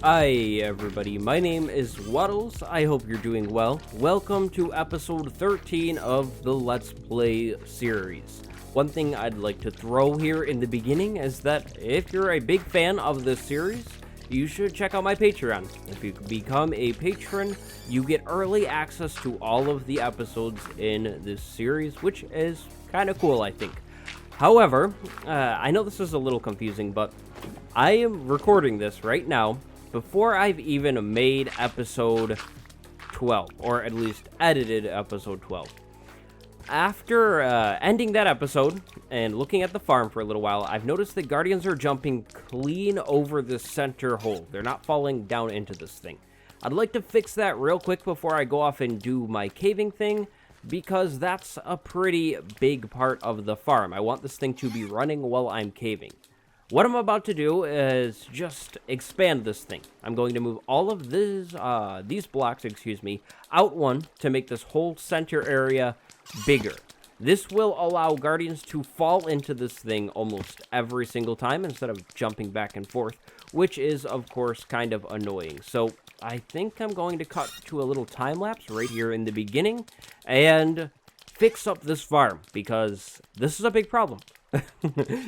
Hi everybody, my name is Wattles. I hope you're doing well. Welcome to episode 13 of the Let's Play series. One thing I'd like to throw here in the beginning is that if you're a big fan of this series, you should check out my Patreon. If you become a patron, you get early access to all of the episodes in this series, which is kind of cool, I think. However, I know this is a little confusing, but I am recording this right now before I've even made episode 12, or at least edited episode 12. After ending that episode and looking at the farm for a little while, I've noticed the Guardians are jumping clean over the center hole. They're not falling down into this thing. I'd like to fix that real quick before I go off and do my caving thing, because that's a pretty big part of the farm. I want this thing to be running while I'm caving. What I'm about to do is just expand this thing. I'm going to move all of these blocks, out one to make this whole center area bigger. This will allow Guardians to fall into this thing almost every single time instead of jumping back and forth, which is, of course, kind of annoying. So I think I'm going to cut to a little time lapse right here in the beginning and fix up this farm, because this is a big problem.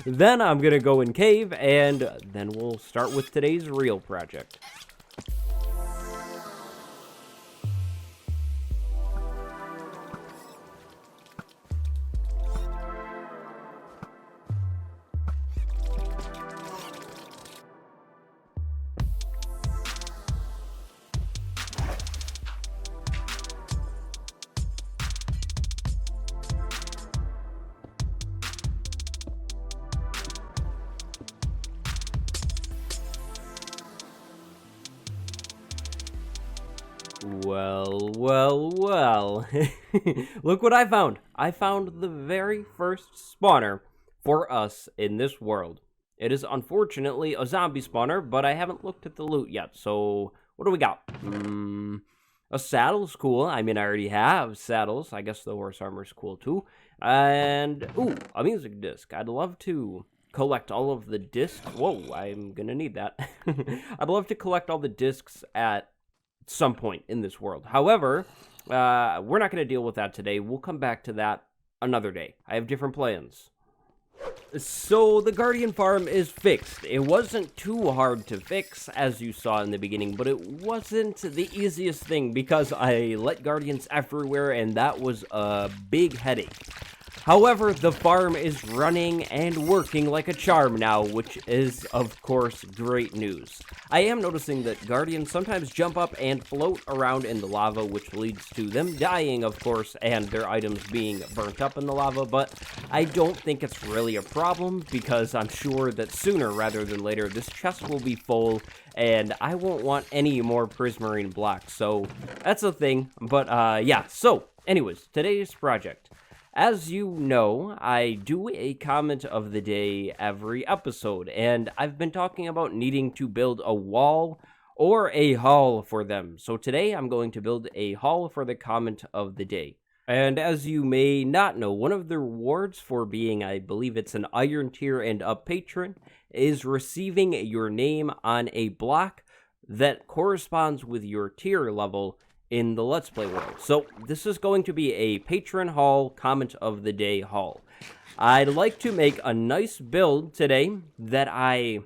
Then I'm gonna go and cave, and then we'll start with today's real project. Well. Look what I found. I found the very first spawner for us in this world. It is unfortunately a zombie spawner, but I haven't looked at the loot yet. So, what do we got? A saddle's cool. I mean, I already have saddles. I guess the horse armor's cool too. And, ooh, a music disc. I'd love to collect all of the discs. Whoa, I'm gonna need that. I'd love to collect all the discs at some point in this world. However, we're not going to deal with that today. We'll come back to that another day. I have different plans. So the Guardian farm is fixed. It wasn't too hard to fix, as you saw in the beginning, but it wasn't the easiest thing because I let Guardians everywhere, and that was a big headache. However, the farm is running and working like a charm now, which is, of course, great news. I am noticing that Guardians sometimes jump up and float around in the lava, which leads to them dying, of course, and their items being burnt up in the lava, but I don't think it's really a problem, because I'm sure that sooner rather than later, this chest will be full, and I won't want any more prismarine blocks, so that's a thing. But, yeah, so, anyways, today's project. As you know, I do a comment of the day every episode, and I've been talking about needing to build a wall or a hall for them. So today I'm going to build a hall for the comment of the day. And as you may not know, one of the rewards for being, I believe it's an iron tier and up patron, is receiving your name on a block that corresponds with your tier level in the Let's Play world. So this is going to be a patron haul, comment of the day haul. I'd like to make a nice build today that I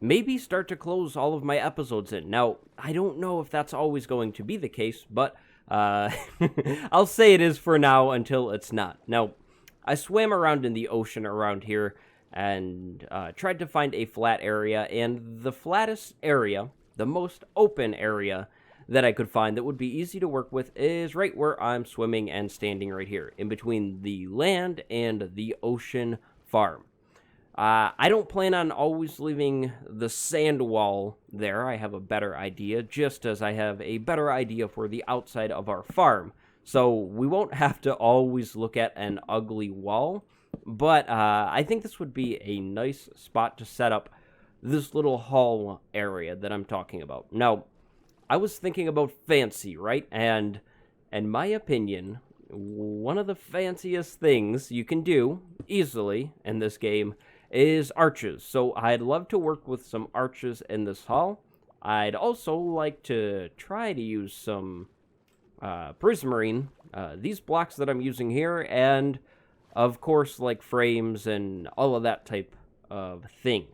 maybe start to close all of my episodes in. Now, I don't know if that's always going to be the case, but I'll say it is for now until it's not. Now, I swam around in the ocean around here and tried to find a flat area, and the flattest area, the most open area that I could find that would be easy to work with is right where I'm swimming and standing right here, in between the land and the ocean farm. I don't plan on always leaving the sand wall there. I have a better idea, just as I have a better idea for the outside of our farm. So we won't have to always look at an ugly wall, but I think this would be a nice spot to set up this little hall area that I'm talking about. Now, I was thinking about fancy, right? And in my opinion, one of the fanciest things you can do easily in this game is arches. So I'd love to work with some arches in this hall. I'd also like to try to use some prismarine, these blocks that I'm using here, and of course, like frames and all of that type of thing.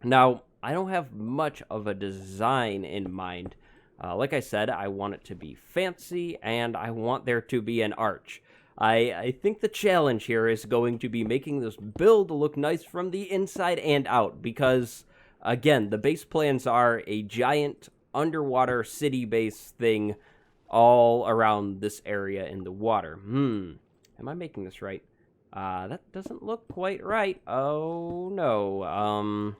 Now, I don't have much of a design in mind. Like I said, I want it to be fancy, and I want there to be an arch. I think the challenge here is going to be making this build look nice from the inside and out, because, again, the base plans are a giant underwater city base thing all around this area in the water. Am I making this right? That doesn't look quite right. Oh, no.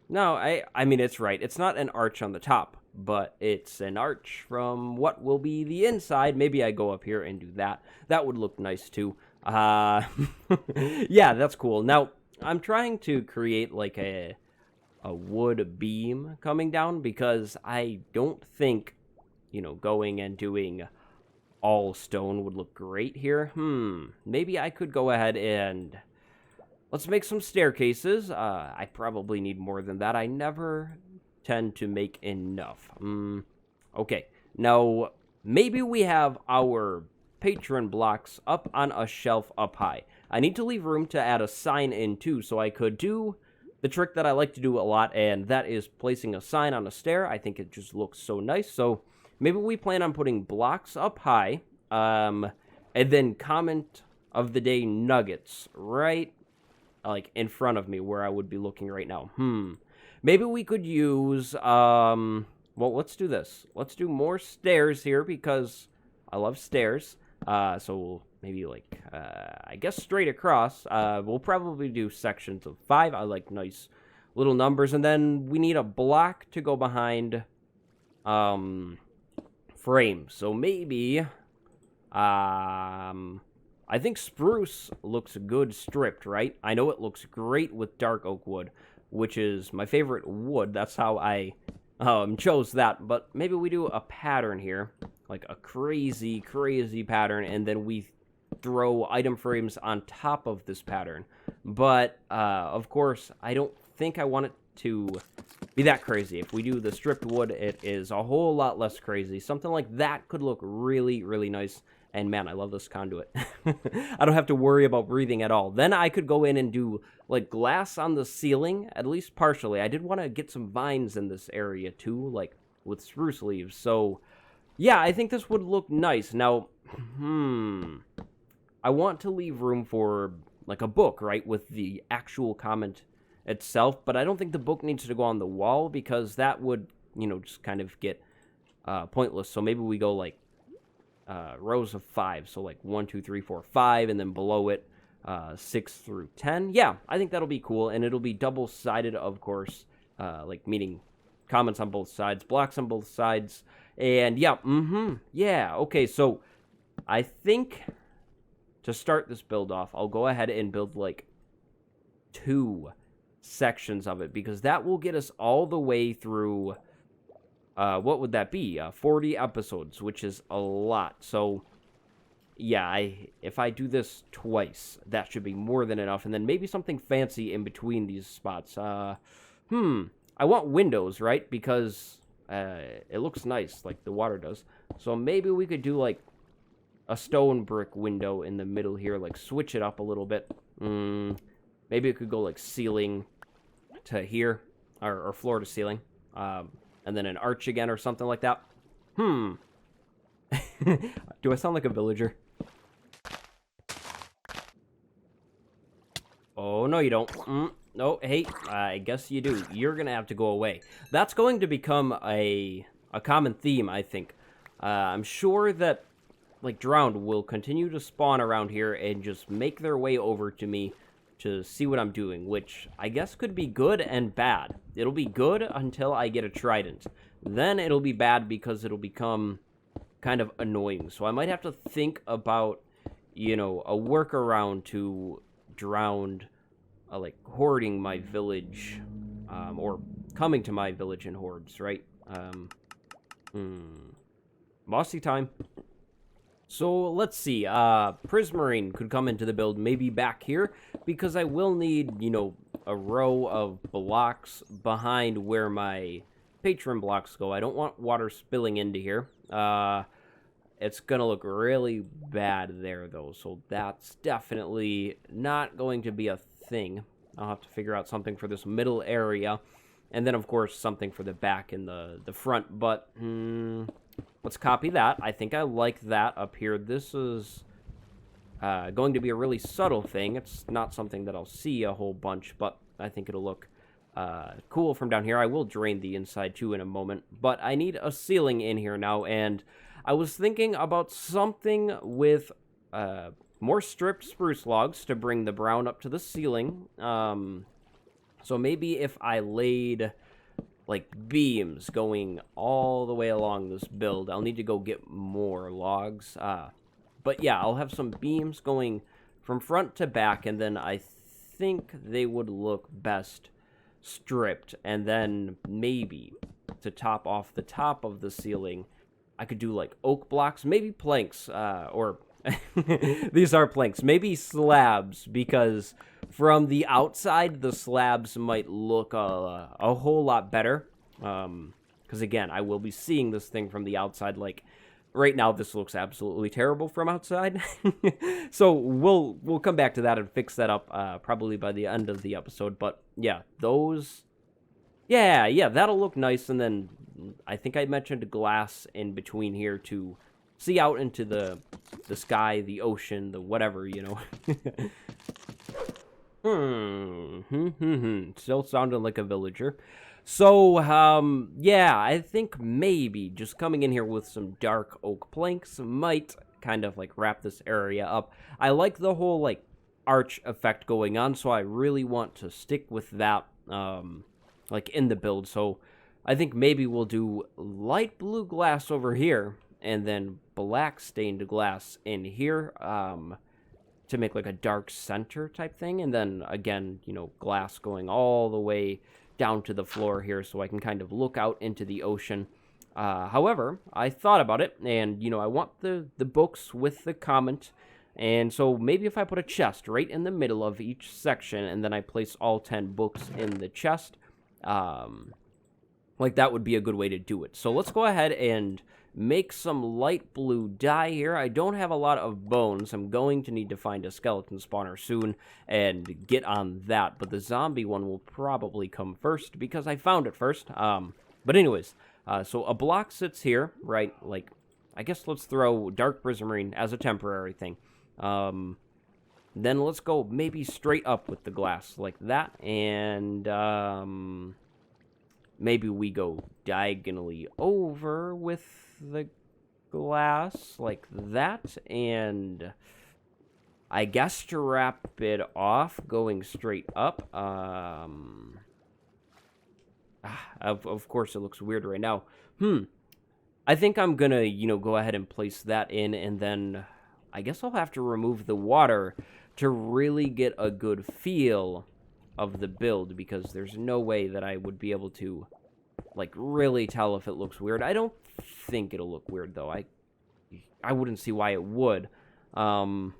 No, I mean, it's right. It's not an arch on the top, but it's an arch from what will be the inside. Maybe I go up here and do that. That would look nice, too. Yeah, that's cool. Now, I'm trying to create, like, a wood beam coming down, because I don't think, going and doing all stone would look great here. Maybe I could go ahead and let's make some staircases. I probably need more than that. I never tend to make enough. Okay, now maybe we have our patron blocks up on a shelf up high. I need to leave room to add a sign in too, so I could do the trick that I like to do a lot, and that is placing a sign on a stair. I think it just looks so nice. So maybe we plan on putting blocks up high, and then comment of the day nuggets right like in front of me where I would be looking right now. Maybe we could use well, let's do this. Let's do more stairs here because I love stairs. So maybe like I guess straight across. We'll probably do sections of 5. I like nice little numbers, and then we need a block to go behind frame. So maybe I think spruce looks good stripped, right? I know it looks great with dark oak wood, which is my favorite wood. That's how I chose that. But maybe we do a pattern here, like a crazy, crazy pattern, and then we throw item frames on top of this pattern. But, of course, I don't think I want it to be that crazy. If we do the stripped wood, it is a whole lot less crazy. Something like that could look really, really nice. And man, I love this conduit. I don't have to worry about breathing at all. Then I could go in and do like glass on the ceiling, at least partially. I did want to get some vines in this area too, like with spruce leaves. So yeah, I think this would look nice. Now, I want to leave room for like a book, right, with the actual comment itself. But I don't think the book needs to go on the wall because that would, just kind of get pointless. So maybe we go like rows of 5, so like 1, 2, 3, 4, 5, and then below it 6 through 10. Yeah, I think that'll be cool, and it'll be double-sided, of course, like meaning comments on both sides, blocks on both sides, and yeah, yeah, okay, so I think to start this build off, I'll go ahead and build like 2 sections of it, because that will get us all the way through what would that be? 40 episodes, which is a lot. So, yeah, if I do this twice, that should be more than enough. And then maybe something fancy in between these spots. I want windows, right? Because it looks nice, like the water does. So maybe we could do, like, a stone brick window in the middle here. Like, switch it up a little bit. Maybe it could go, like, ceiling to here. Or floor to ceiling. And then an arch again or something like that. Do I sound like a villager? Oh, no, you don't. No, hey, I guess you do. You're going to have to go away. That's going to become a common theme, I think. I'm sure that, like, drowned will continue to spawn around here and just make their way over to me to see what I'm doing, which I guess could be good and bad. It'll be good until I get a trident. Then it'll be bad because it'll become kind of annoying. So I might have to think about, a workaround to drowned, like, hoarding my village, or coming to my village in hordes, right? Bossy time. So let's see, prismarine could come into the build maybe back here, because I will need, a row of blocks behind where my patron blocks go. I don't want water spilling into here. It's gonna look really bad there, though, so that's definitely not going to be a thing. I'll have to figure out something for this middle area, and then, of course, something for the back and the front, but let's copy that. I think I like that up here. This is going to be a really subtle thing. It's not something that I'll see a whole bunch, but I think it'll look cool from down here. I will drain the inside, too, in a moment, but I need a ceiling in here now, and I was thinking about something with more stripped spruce logs to bring the brown up to the ceiling. So maybe if I laid, like, beams going all the way along this build, I'll need to go get more logs. But yeah, I'll have some beams going from front to back, and then I think they would look best stripped. And then maybe to top off the top of the ceiling, I could do, like, oak blocks, maybe planks, or these are planks, maybe slabs, because from the outside, the slabs might look a whole lot better, because, again, I will be seeing this thing from the outside. Like, right now, this looks absolutely terrible from outside, so we'll come back to that and fix that up, probably by the end of the episode, but, yeah, those... Yeah, that'll look nice, and then I think I mentioned glass in between here to see out into the sky, the ocean, the whatever, you know. Still sounding like a villager. So, yeah, I think maybe just coming in here with some dark oak planks might kind of, like, wrap this area up. I like the whole, like, arch effect going on, so I really want to stick with that, like, in the build. So I think maybe we'll do light blue glass over here, and then black stained glass in here, to make, like, a dark center type thing, and then, again, you know, glass going all the way down to the floor here, so I can kind of look out into the ocean. However, I thought about it, and, you know, I want the books with the comment, and so maybe if I put a chest right in the middle of each section, and then I place all 10 books in the chest, like, that would be a good way to do it. So let's go ahead and make some light blue dye here. I don't have a lot of bones. I'm going to need to find a skeleton spawner soon and get on that, but the zombie one will probably come first because I found it first. But anyways, so a block sits here, right? Like, I guess let's throw dark prismarine as a temporary thing. Then let's go maybe straight up with the glass like that, and maybe we go diagonally over with the glass like that, and I guess to wrap it off, going straight up, of course it looks weird right now. I think I'm gonna, you know, go ahead and place that in, and then I guess I'll have to remove the water to really get a good feel of the build, because there's no way that I would be able to, like, really tell if it looks weird. I don't think it'll look weird, though. I wouldn't see why it would. But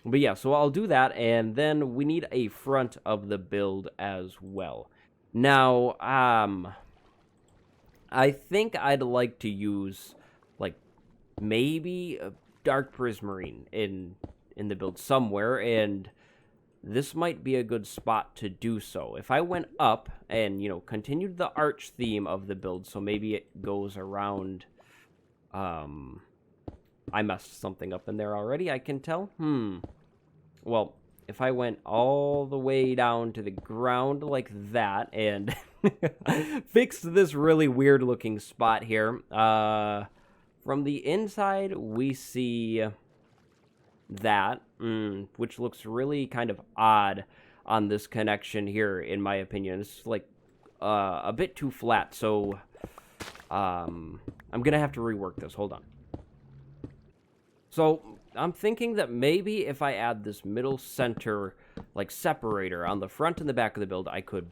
yeah, so I'll do that, and then we need a front of the build as well. Now, I think I'd like to use, like, maybe a dark prismarine in the build somewhere, and this might be a good spot to do so. If I went up and, you know, continued the arch theme of the build, so maybe it goes around, I messed something up in there already, I can tell. Well, if I went all the way down to the ground like that and fixed this really weird looking spot here, from the inside we see that, which looks really kind of odd on this connection here, in my opinion. It's like a bit too flat, so I'm gonna have to rework this. Hold on. So I'm thinking that maybe if I add this middle center, like, separator on the front and the back of the build, I could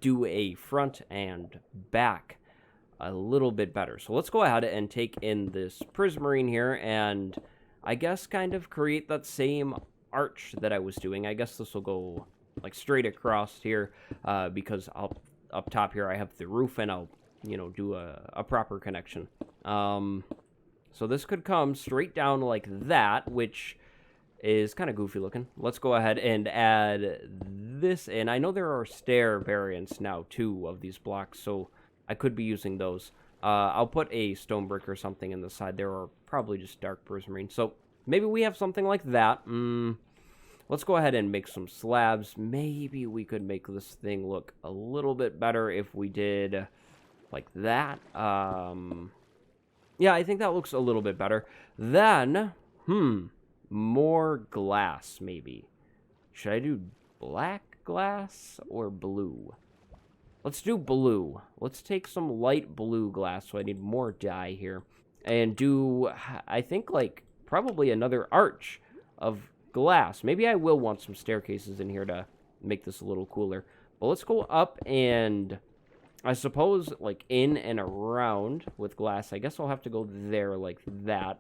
do a front and back a little bit better. So let's go ahead and take in this prismarine here, and I guess kind of create that same arch that I was doing. I guess this will go like straight across here, because up top here I have the roof, and I'll, do a proper connection. So this could come straight down like that, which is kind of goofy looking. Let's go ahead and add this in. I know there are stair variants now, too, of these blocks, so I could be using those. I'll put a stone brick or something in the side there, or probably just dark prismarine. So maybe we have something like that. Let's go ahead and make some slabs. Maybe we could make this thing look a little bit better if we did like that. Yeah, I think that looks a little bit better. Then, more glass, maybe. Should I do black glass or blue? Let's do blue. Let's take some light blue glass, so I need more dye here. And do, I think, like, probably another arch of glass. Maybe I will want some staircases in here to make this a little cooler. But let's go up and, I suppose, like, in and around with glass. I guess I'll have to go there like that.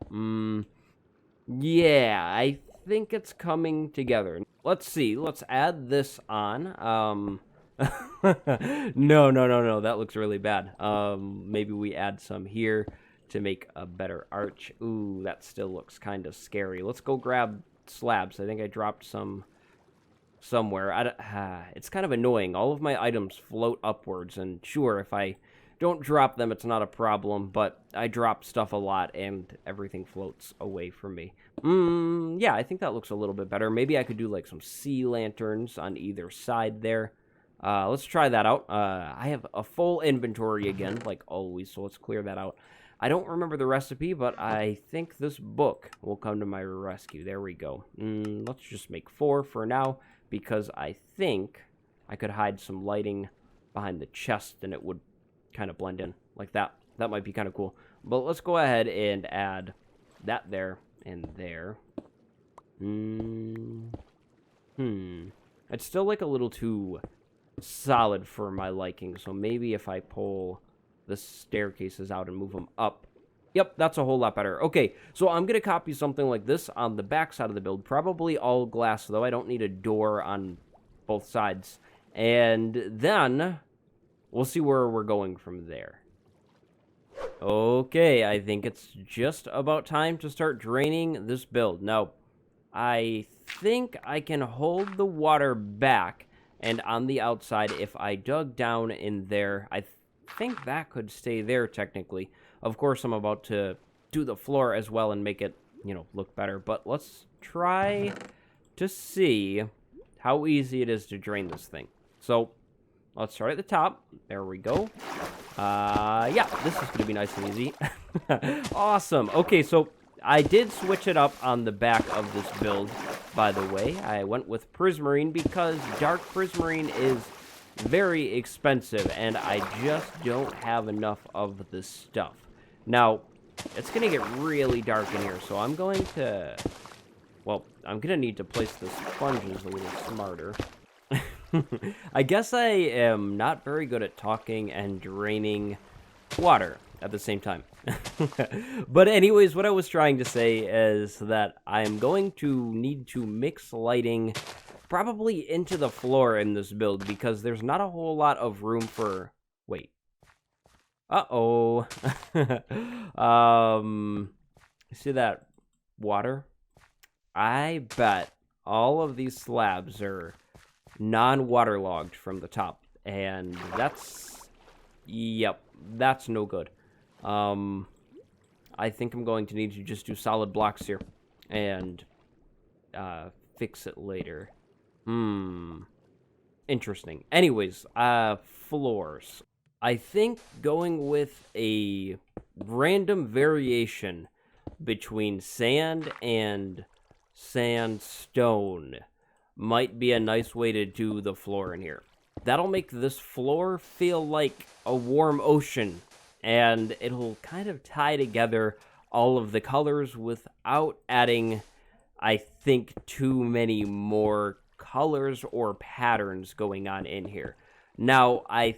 Yeah, I think it's coming together. Let's see. Let's add this on. No. That looks really bad. Maybe we add some here to make a better arch. Ooh, that still looks kind of scary. Let's go grab slabs. I think I dropped some somewhere. It's kind of annoying. All of my items float upwards, and sure, if I don't drop them, it's not a problem, but I drop stuff a lot, and everything floats away from me. Yeah, I think that looks a little bit better. Maybe I could do, like, some sea lanterns on either side there. Let's try that out. I have a full inventory again, like always, so let's clear that out. I don't remember the recipe, but I think this book will come to my rescue. There we go. Let's just make 4 for now, because I think I could hide some lighting behind the chest, and it would kind of blend in like that. That might be kind of cool. But let's go ahead and add that there and there. It's still like a little too solid for my liking, so maybe if I pull the staircases out and move them up. Yep, that's a whole lot better. Okay, so I'm going to copy something like this on the back side of the build. Probably all glass, though. I don't need a door on both sides. And then we'll see where we're going from there. Okay, I think it's just about time to start draining this build. Now, I think I can hold the water back, and on the outside, if I dug down in there, I think that could stay there technically. Of course, I'm about to do the floor as well and make it, look better. But let's try to see how easy it is to drain this thing. So let's start at the top. There we go. Yeah, this is going to be nice and easy. Awesome. Okay, so I did switch it up on the back of this build, by the way. I went with prismarine because dark prismarine is very expensive, and I just don't have enough of this stuff. Now, it's going to get really dark in here, so I'm going to... Well, I'm going to need to place the sponges a little smarter. I guess I am not very good at talking and draining water at the same time. But anyways, what I was trying to say is that I'm going to need to mix lighting probably into the floor in this build, because there's not a whole lot of room for... Wait. Uh-oh. See that water? I bet all of these slabs are non-waterlogged from the top, and that's... Yep, that's no good. I think I'm going to need to just do solid blocks here and fix it later. Interesting. Anyways, floors. I think going with a random variation between sand and sandstone might be a nice way to do the floor in here. That'll make this floor feel like a warm ocean, and it'll kind of tie together all of the colors without adding, I think, too many more colors or patterns going on in here. Now, I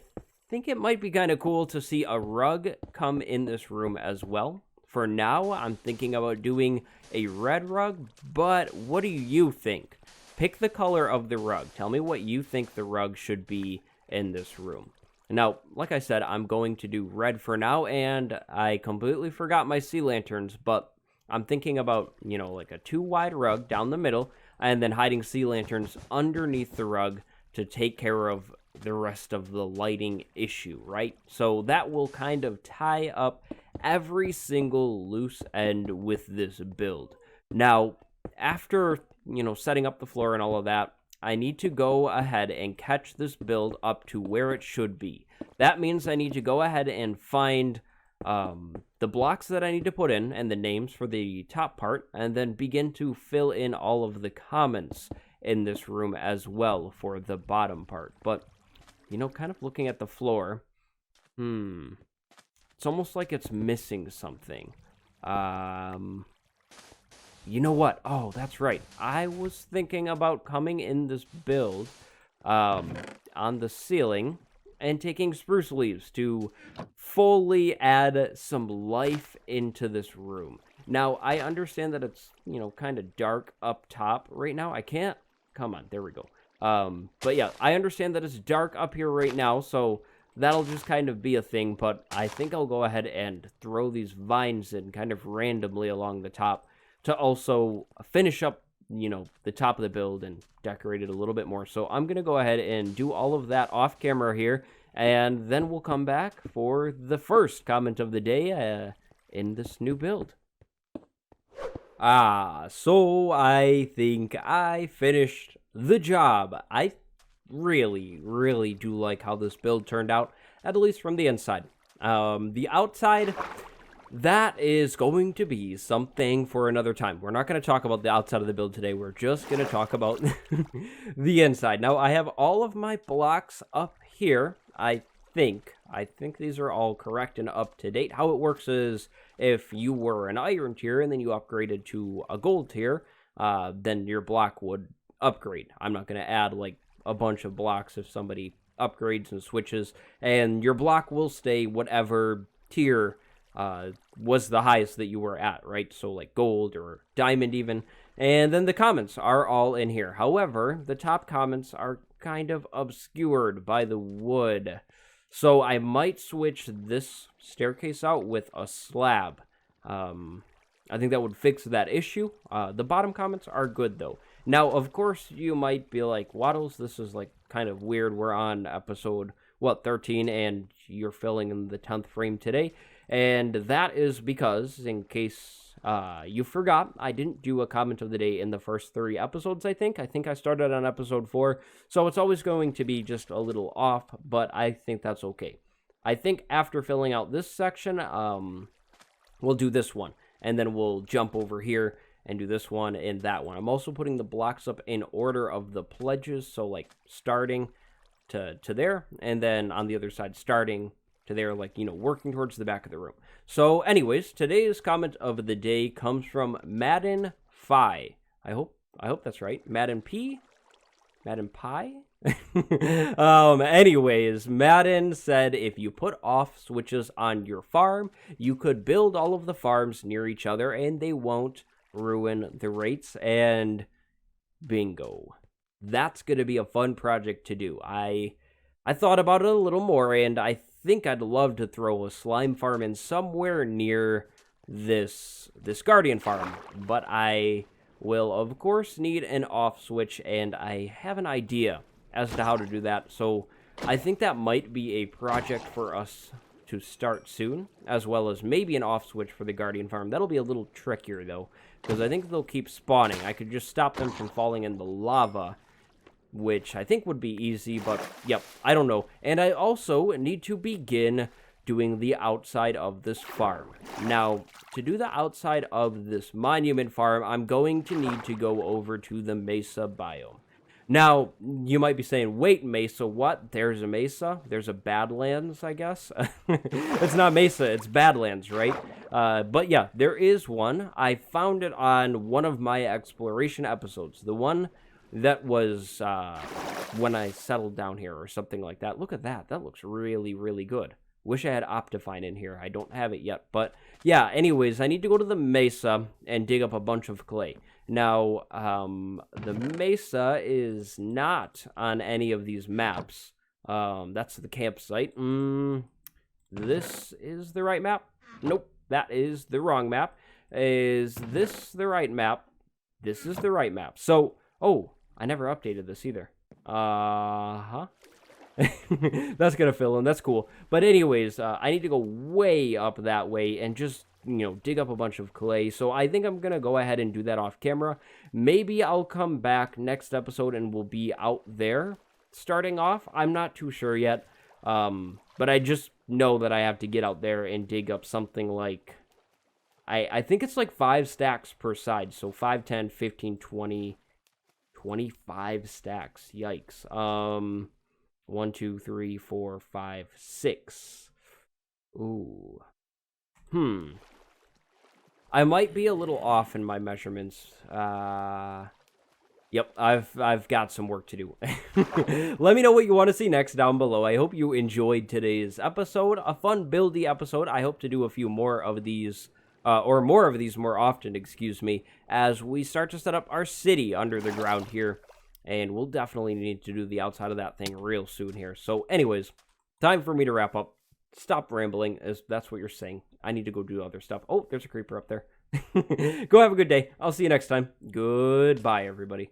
think it might be kind of cool to see a rug come in this room as well. For now, I'm thinking about doing a red rug, but what do you think? pick the color of the rug. Tell me what you think the rug should be in this room. Now, like I said, I'm going to do red for now, and I completely forgot my sea lanterns, but I'm thinking about, like a 2-wide rug down the middle, and then hiding sea lanterns underneath the rug to take care of the rest of the lighting issue, right? So that will kind of tie up every single loose end with this build. Now, after, setting up the floor and all of that, I need to go ahead and catch this build up to where it should be. That means I need to go ahead and find the blocks that I need to put in and the names for the top part, and then begin to fill in all of the comments in this room as well for the bottom part. But, kind of looking at the floor, it's almost like it's missing something. You know what? Oh, that's right. I was thinking about coming in this build on the ceiling and taking spruce leaves to fully add some life into this room. Now, I understand that it's, kind of dark up top right now. I can't... Come on, there we go. But yeah, I understand that it's dark up here right now, so that'll just kind of be a thing, but I think I'll go ahead and throw these vines in kind of randomly along the top to also finish up, the top of the build and decorate it a little bit more. So I'm going to go ahead and do all of that off camera here, and then we'll come back for the first comment of the day in this new build. So I think I finished the job. I really, really do like how this build turned out, at least from the inside. The outside... that is going to be something for another time. We're not going to talk about the outside of the build today. We're just going to talk about the inside. Now, I have all of my blocks up here. I think these are all correct and up to date. How it works is if you were an iron tier and then you upgraded to a gold tier, then your block would upgrade. I'm not going to add like a bunch of blocks if somebody upgrades and switches, and your block will stay whatever tier was the highest that you were at, right? So like gold or diamond even. And then the comments are all in here. However, the top comments are kind of obscured by the wood. So I might switch this staircase out with a slab. I think that would fix that issue. The bottom comments are good though. Now, of course, you might be like, Wattles, this is like kind of weird. We're on episode, 13, and you're filling in the 10th frame today. And that is because, in case you forgot, I didn't do a comment of the day in the first 3 episodes, I think. I think I started on episode 4, so it's always going to be just a little off, but I think that's okay. I think after filling out this section, we'll do this one, and then we'll jump over here and do this one and that one. I'm also putting the blocks up in order of the pledges, so like starting to there, and then on the other side starting to there, like, working towards the back of the room. So anyways, today's comment of the day comes from Madden Phi. I hope that's right. Madden P? Madden Pie? Anyways, Madden said if you put off switches on your farm, you could build all of the farms near each other and they won't ruin the rates. And bingo. That's going to be a fun project to do. I thought about it a little more, and I think I'd love to throw a slime farm in somewhere near this guardian farm, but I will of course need an off switch, and I have an idea as to how to do that. So I think that might be a project for us to start soon, as well as maybe an off switch for the guardian farm. That'll be a little trickier though, because I think they'll keep spawning. I could just stop them from falling in the lava, which I think would be easy, but yep, I don't know. And I also need to begin doing the outside of this farm. Now, to do the outside of this monument farm, I'm going to need to go over to the Mesa biome. Now, you might be saying, wait, Mesa, what? There's a Mesa? There's a Badlands, I guess? It's not Mesa, it's Badlands, right? But yeah, there is one. I found it on one of my exploration episodes. The one that was when I settled down here or something like that. Look at that. That looks really, really good. Wish I had Optifine in here. I don't have it yet. But yeah, anyways, I need to go to the Mesa and dig up a bunch of clay. Now, the mesa is not on any of these maps. That's the campsite. This is the right map? Nope, that is the wrong map. Is this the right map? This is the right map. So, oh, I never updated this either. Uh-huh. That's gonna fill in. That's cool. But anyways, I need to go way up that way and just, dig up a bunch of clay. So I think I'm gonna go ahead and do that off camera. Maybe I'll come back next episode and we'll be out there starting off. I'm not too sure yet. But I just know that I have to get out there and dig up something like, I think it's like 5 stacks per side. So 5, 10, 15, 20, 25 stacks. Yikes. 1, 2, 3, 4, 5, 6. Ooh. I might be a little off in my measurements. Yep, I've got some work to do. Let me know what you want to see next down below. I hope you enjoyed today's episode. A fun buildy episode. I hope to do a few more of these, or more of these more often, excuse me, as we start to set up our city under the ground here. And we'll definitely need to do the outside of that thing real soon here. So anyways, time for me to wrap up. Stop rambling, as that's what you're saying. I need to go do other stuff. Oh, there's a creeper up there. Go have a good day. I'll see you next time. Goodbye, everybody.